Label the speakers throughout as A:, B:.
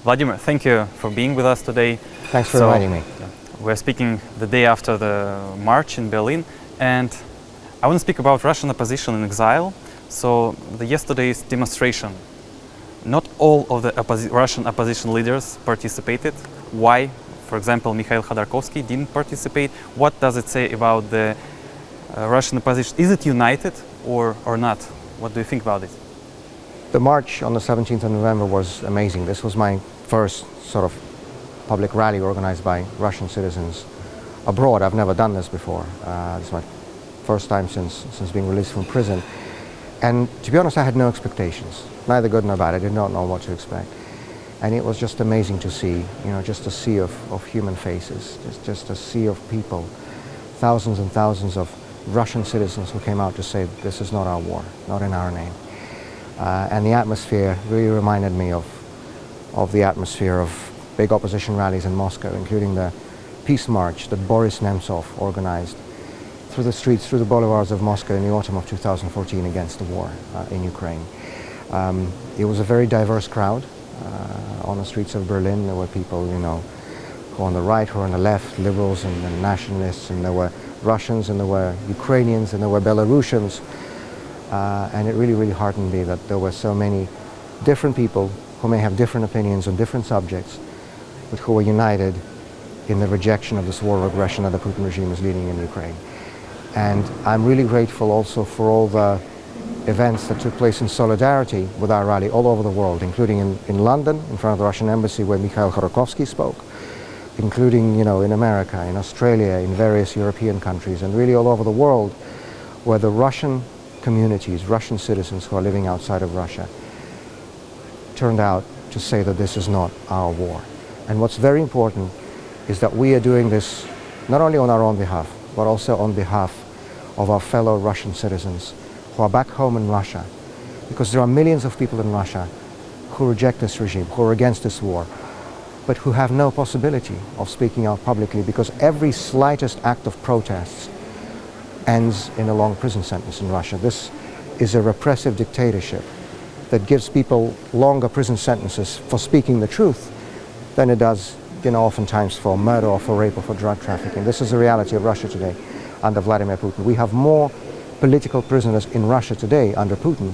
A: Vladimir, thank you for being with us today.
B: Thanks for inviting me.
A: We're speaking the day after the march in Berlin, and I want to speak about Russian opposition in exile. So yesterday's demonstration, not all of the Russian opposition leaders participated. Why? For example, Mikhail Khodorkovsky didn't participate. What does it say about the Russian opposition? Is it united or not? What do you think about it?
B: The march on the 17th of November was amazing. This was my first sort of public rally organized by Russian citizens abroad. I've never done this before. This is my first time since being released from prison. And to be honest, I had no expectations, neither good nor bad. I did not know what to expect. And it was just amazing to see, just a sea of human faces, just a sea of people, thousands and thousands of Russian citizens who came out to say, this is not our war, not in our name. And the atmosphere really reminded me of the atmosphere of big opposition rallies in Moscow, including the peace march that Boris Nemtsov organized through the streets, through the boulevards of Moscow in the autumn of 2014 against the war in Ukraine. It was a very diverse crowd on the streets of Berlin. There were people, who on the right, who on the left, liberals and nationalists, and there were Russians, and there were Ukrainians, and there were Belarusians. And it really, really heartened me that there were so many different people who may have different opinions on different subjects, but who were united in the rejection of this war of aggression that the Putin regime is leading in Ukraine. And I'm really grateful also for all the events that took place in solidarity with our rally all over the world, including in London, in front of the Russian embassy where Mikhail Khodorkovsky spoke, including, in America, in Australia, in various European countries, and really all over the world, where the Russian communities, Russian citizens who are living outside of Russia, turned out to say that this is not our war. And what's very important is that we are doing this not only on our own behalf, but also on behalf of our fellow Russian citizens who are back home in Russia, because there are millions of people in Russia who reject this regime, who are against this war, but who have no possibility of speaking out publicly, because every slightest act of protest ends in a long prison sentence in Russia. This is a repressive dictatorship that gives people longer prison sentences for speaking the truth than it does, oftentimes for murder or for rape or for drug trafficking. This is the reality of Russia today under Vladimir Putin. We have more political prisoners in Russia today under Putin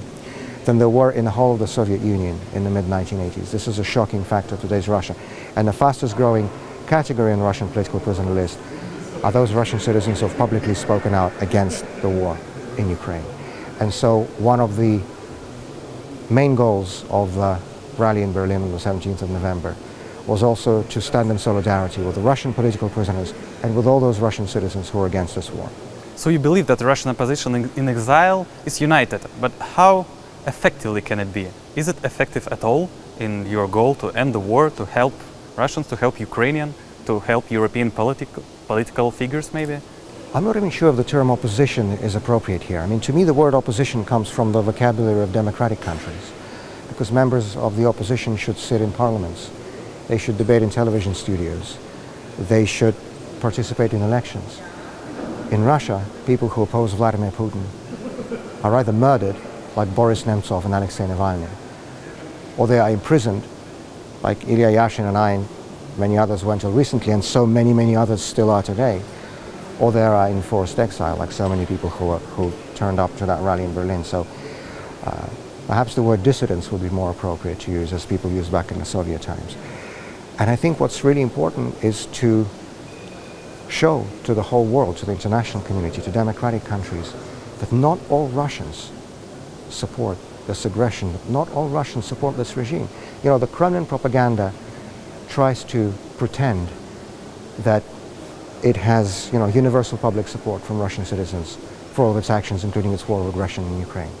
B: than there were in the whole of the Soviet Union in the mid-1980s. This is a shocking fact of today's Russia. And the fastest growing category on the Russian political prisoner list are those Russian citizens who have publicly spoken out against the war in Ukraine. And so one of the main goals of the rally in Berlin on the 17th of November was also to stand in solidarity with the Russian political prisoners and with all those Russian citizens who are against this war.
A: So you believe that the Russian opposition in exile is united, but how effectively can it be? Is it effective at all in your goal to end the war, to help Russians, to help Ukrainians, to help European political figures maybe?
B: I'm not even sure if the term opposition is appropriate here. To me the word opposition comes from the vocabulary of democratic countries, because members of the opposition should sit in parliaments, they should debate in television studios, they should participate in elections. In Russia, people who oppose Vladimir Putin are either murdered, like Boris Nemtsov and Alexei Navalny, or they are imprisoned, like Ilya Yashin and I, and many others were until recently, and so many, many others still are today, or they are in forced exile, like so many people who turned up to that rally in Berlin. So perhaps the word dissidents would be more appropriate to use, as people used back in the Soviet times. And I think what's really important is to show to the whole world, to the international community, to democratic countries, that not all Russians support this aggression, that not all Russians support this regime. The Kremlin propaganda tries to pretend that it has, universal public support from Russian citizens for all of its actions, including its war of aggression in Ukraine.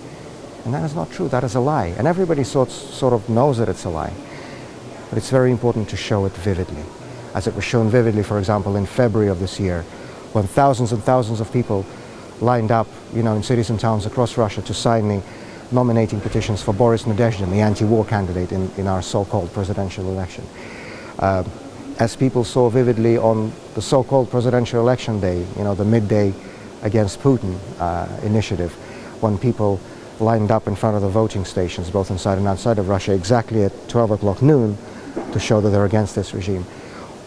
B: And that is not true. That is a lie. And everybody sort of knows that it's a lie. But it's very important to show it vividly, as it was shown vividly, for example, in February of this year, when thousands and thousands of people lined up, in cities and towns across Russia to sign the nominating petitions for Boris Nadezhdin, the anti-war candidate in our so-called presidential election. As people saw vividly on the so-called presidential election day, the midday against Putin initiative, when people lined up in front of the voting stations, both inside and outside of Russia, exactly at 12 o'clock noon, to show that they're against this regime.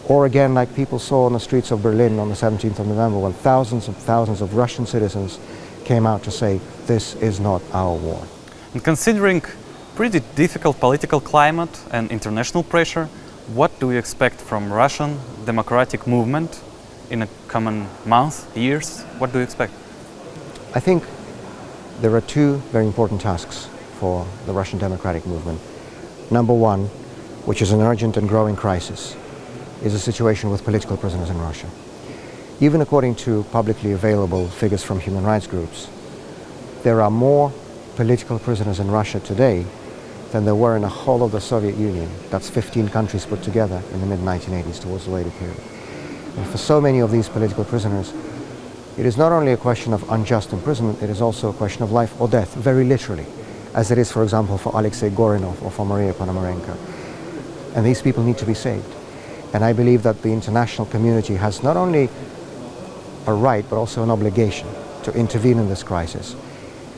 B: Or again, like people saw on the streets of Berlin on the 17th of November, when thousands of Russian citizens came out to say, this is not our war.
A: And considering pretty difficult political climate and international pressure, what do you expect from Russian democratic movement in a coming months, years? What do you expect?
B: I think there are two very important tasks for the Russian democratic movement. Number one, which is an urgent and growing crisis, is a situation with political prisoners in Russia. Even according to publicly available figures from human rights groups, there are more political prisoners in Russia today than there were in the whole of the Soviet Union. That's 15 countries put together in the mid-1980s towards the later period. And for so many of these political prisoners, it is not only a question of unjust imprisonment, it is also a question of life or death, very literally, as it is, for example, for Alexei Gorinov or for Maria Ponomarenko. And these people need to be saved. And I believe that the international community has not only a right, but also an obligation to intervene in this crisis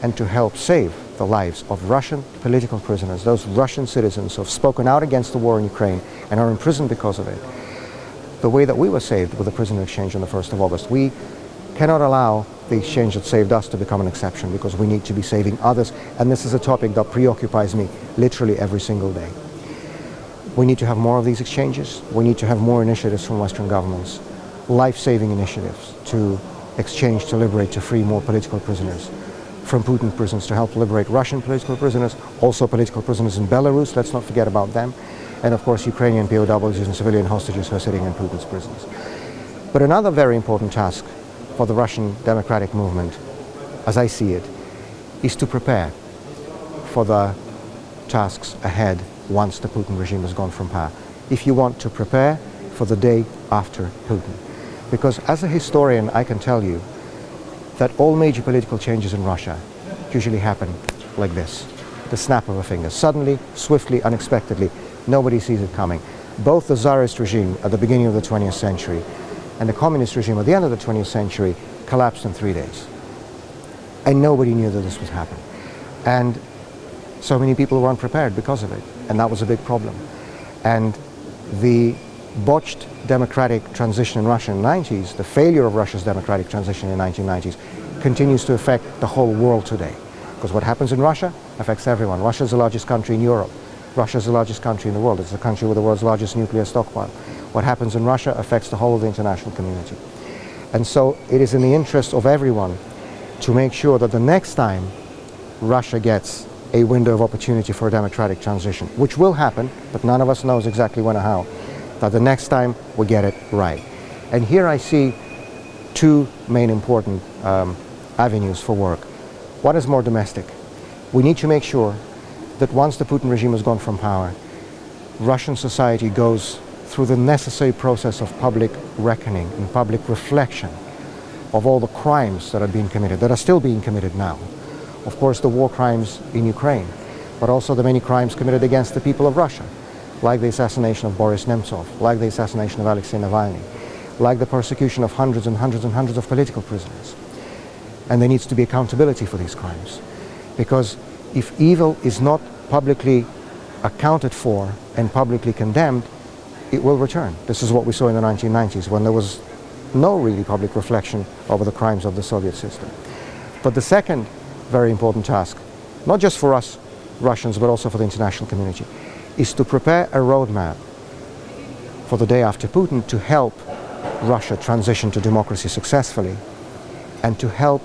B: and to help save the lives of Russian political prisoners, those Russian citizens who have spoken out against the war in Ukraine and are imprisoned because of it. The way that we were saved with the prisoner exchange on the 1st of August, we cannot allow the exchange that saved us to become an exception, because we need to be saving others, and this is a topic that preoccupies me literally every single day. We need to have more of these exchanges. We need to have more initiatives from Western governments, life-saving initiatives to exchange, to liberate, to free more political prisoners from Putin prisons, to help liberate Russian political prisoners, also political prisoners in Belarus, let's not forget about them, and of course Ukrainian POWs and civilian hostages who are sitting in Putin's prisons. But another very important task for the Russian democratic movement, as I see it, is to prepare for the tasks ahead once the Putin regime has gone from power. If you want to prepare for the day after Putin. Because as a historian, I can tell you that all major political changes in Russia usually happen like this, the snap of a finger. Suddenly, swiftly, unexpectedly, nobody sees it coming. Both the Tsarist regime at the beginning of the 20th century and the communist regime at the end of the 20th century collapsed in 3 days. And nobody knew that this would happen. And so many people were unprepared because of it, and that was a big problem. And the botched democratic transition in Russia in the 90s, the failure of Russia's democratic transition in the 1990s, continues to affect the whole world today. Because what happens in Russia affects everyone. Russia is the largest country in Europe. Russia is the largest country in the world. It's the country with the world's largest nuclear stockpile. What happens in Russia affects the whole of the international community. And so it is in the interest of everyone to make sure that the next time Russia gets a window of opportunity for a democratic transition, which will happen, but none of us knows exactly when or how, that the next time we get it right. And here I see two main important avenues for work. One is more domestic. We need to make sure that once the Putin regime has gone from power, Russian society goes through the necessary process of public reckoning and public reflection of all the crimes that are being committed, that are still being committed now. Of course, the war crimes in Ukraine, but also the many crimes committed against the people of Russia, like the assassination of Boris Nemtsov, like the assassination of Alexei Navalny, like the persecution of hundreds and hundreds and hundreds of political prisoners. And there needs to be accountability for these crimes. Because if evil is not publicly accounted for and publicly condemned, it will return. This is what we saw in the 1990s, when there was no really public reflection over the crimes of the Soviet system. But the second very important task, not just for us Russians, but also for the international community, is to prepare a roadmap for the day after Putin to help Russia transition to democracy successfully and to help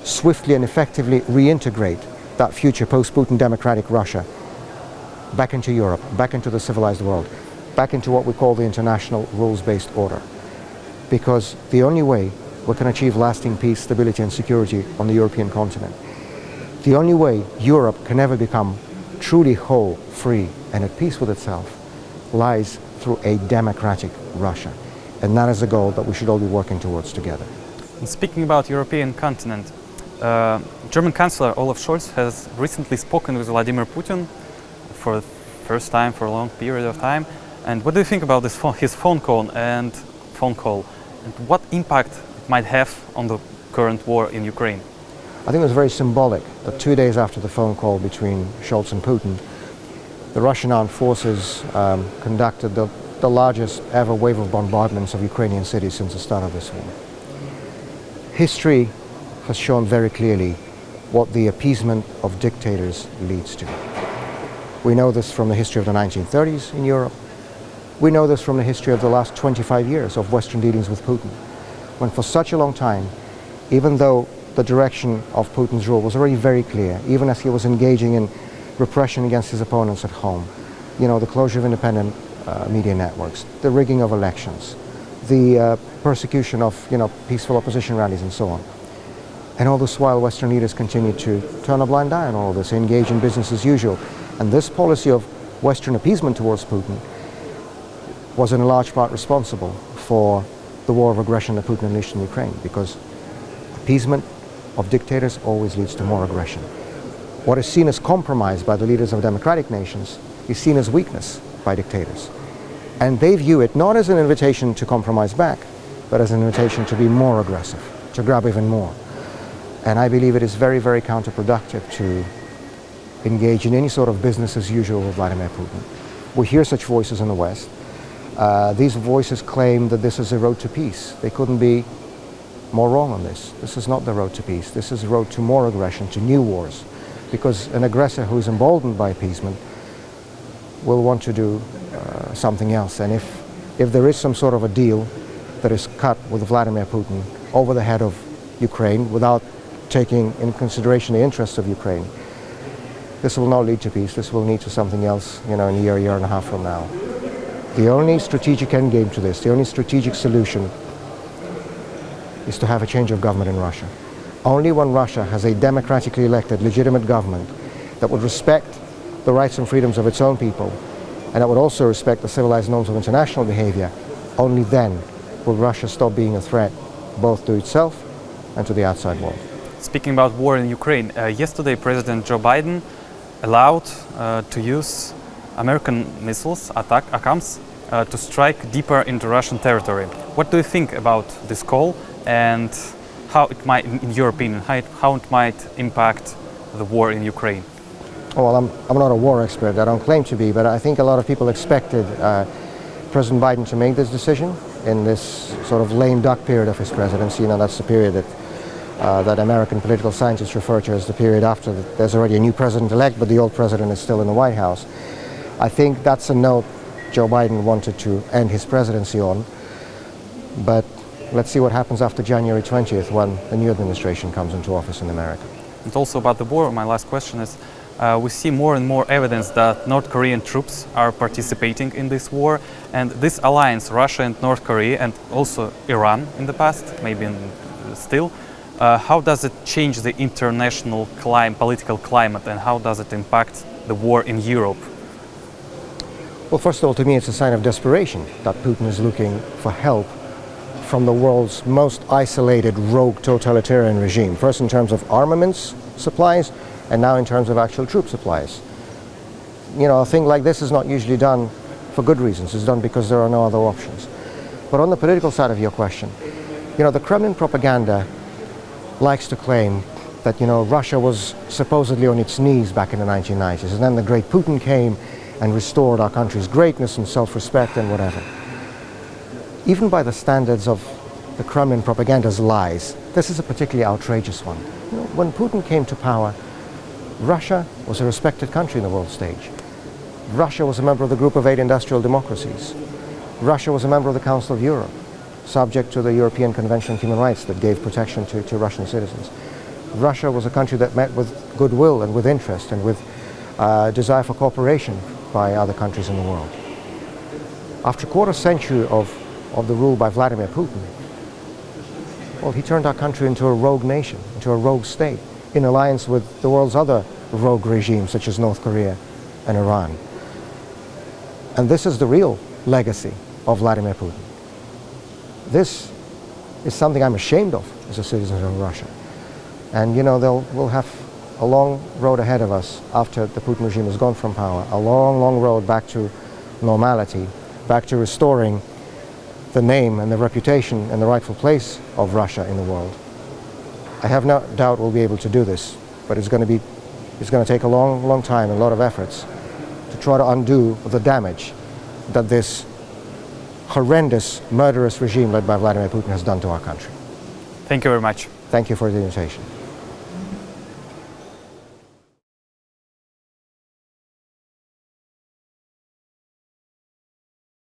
B: swiftly and effectively reintegrate that future post-Putin democratic Russia back into Europe, back into the civilized world, back into what we call the international rules-based order. Because the only way we can achieve lasting peace, stability and security on the European continent, the only way Europe can ever become truly whole, free and at peace with itself, lies through a democratic Russia. And that is a goal that we should all be working towards together.
A: And speaking about European continent, German Chancellor Olaf Scholz has recently spoken with Vladimir Putin for the first time for a long period of time. And what do you think about his phone call and what impact it might have on the current war in Ukraine?
B: I think it was very symbolic that 2 days after the phone call between Scholz and Putin, the Russian armed forces conducted the largest ever wave of bombardments of Ukrainian cities since the start of this war. History has shown very clearly what the appeasement of dictators leads to. We know this from the history of the 1930s in Europe. We know this from the history of the last 25 years of Western dealings with Putin, when for such a long time, even though the direction of Putin's rule was already very clear, even as he was engaging in repression against his opponents at home, you know, the closure of independent media networks, the rigging of elections, the persecution of, you know, peaceful opposition rallies and so on. And all this while, Western leaders continued to turn a blind eye on all of this, engage in business as usual. And this policy of Western appeasement towards Putin was in a large part responsible for the war of aggression that Putin unleashed in Ukraine, because appeasement of dictators always leads to more aggression. What is seen as compromise by the leaders of democratic nations is seen as weakness by dictators. And they view it not as an invitation to compromise back, but as an invitation to be more aggressive, to grab even more. And I believe it is very, very counterproductive to engage in any sort of business as usual with Vladimir Putin. We hear such voices in the West. These voices claim that this is a road to peace. They couldn't be more wrong on this. This is not the road to peace. This is a road to more aggression, to new wars. Because an aggressor who is emboldened by appeasement will want to do something else. And if there is some sort of a deal that is cut with Vladimir Putin over the head of Ukraine without taking in consideration the interests of Ukraine, this will not lead to peace. This will lead to something else, you know, in a year and a half from now. The only strategic endgame to this, the only strategic solution is to have a change of government in Russia. Only when Russia has a democratically elected, legitimate government that would respect the rights and freedoms of its own people, and that would also respect the civilized norms of international behavior, only then will Russia stop being a threat both to itself and to the outside world.
A: Speaking about war in Ukraine, yesterday President Joe Biden allowed to use American missiles, ATACMS, to strike deeper into Russian territory. What do you think about this call, and how it might, in your opinion, how it might impact the war in Ukraine?
B: Well, I'm not a war expert. I don't claim to be, but I think a lot of people expected President Biden to make this decision in this sort of lame duck period of his presidency. You know, that's the period that American political scientists refer to as the period after there's already a new president-elect, but the old president is still in the White House. I think that's a note Joe Biden wanted to end his presidency on, but let's see what happens after January 20th when the new administration comes into office in America.
A: And also about the war, my last question is, we see more and more evidence that North Korean troops are participating in this war, and this alliance, Russia and North Korea, and also Iran in the past, maybe still, how does it change the international political climate, and how does it impact the war in Europe?
B: Well, first of all, to me it's a sign of desperation that Putin is looking for help from the world's most isolated, rogue totalitarian regime, first in terms of armaments supplies, and now in terms of actual troop supplies. You know, a thing like this is not usually done for good reasons. It's done because there are no other options. But on the political side of your question, you know, the Kremlin propaganda likes to claim that, you know, Russia was supposedly on its knees back in the 1990s, and then the great Putin came and restored our country's greatness and self-respect and whatever. Even by the standards of the Kremlin propaganda's lies, this is a particularly outrageous one. You know, when Putin came to power, Russia was a respected country in the world stage. Russia was a member of the Group of 8 industrial democracies. Russia was a member of the Council of Europe, subject to the European Convention on Human Rights that gave protection to Russian citizens. Russia was a country that met with goodwill and with interest and with desire for cooperation by other countries in the world. After a quarter century of the rule by Vladimir Putin, well, he turned our country into a rogue nation, into a rogue state, in alliance with the world's other rogue regimes such as North Korea and Iran. And this is the real legacy of Vladimir Putin. This is something I'm ashamed of as a citizen of Russia. And, you know, we'll have a long road ahead of us after the Putin regime has gone from power, a long, long road back to normality, back to restoring the name and the reputation and the rightful place of Russia in the world. I have no doubt we'll be able to do this, but it's going to take a long, long time and a lot of efforts. to try to undo the damage that this horrendous, murderous regime led by Vladimir Putin has done to our country.
A: Thank you very much.
B: Thank you for the invitation.